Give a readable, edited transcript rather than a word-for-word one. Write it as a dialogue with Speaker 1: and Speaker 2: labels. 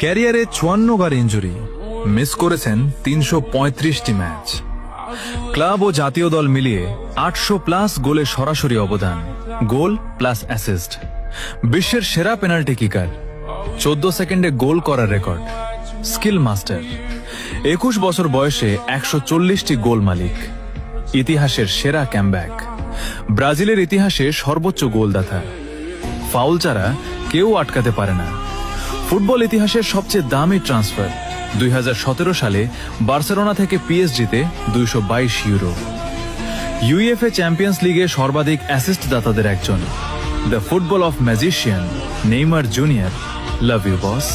Speaker 1: ক্যারিয়ারে 54 বার injury, miss করেছেন 335টি match. Club ও জাতীয় দল মিলিয়ে 800+ গোলে সরাসরি অবদান, গোল প্লাস অ্যাসিস্ট। বিশ্বের সেরা পেনাল্টি কিকার, 14 সেকেন্ডে গোল করার রেকর্ড, স্কিল মাস্টার। 21 বছর বয়সে 140টি গোল মালিক, ইতিহাসের সেরা ক্যামব্যাক, ব্রাজিলের ইতিহাসে সর্বোচ্চ গোলদাতা। ফাউল ছাড়া কেউ আটকাতে পারে না। ফুটবল ইতিহাসের সবচেয়ে দামি ট্রান্সফার, 2017 সালে বার্সেলোনা থেকে পিএসজিতে 222 ইউরো। ইউএফএ চ্যাম্পিয়ন্স লিগে সর্বাধিক অ্যাসিস্ট দাতাদের একজন, the football of magician Neymar junior. Love you boss.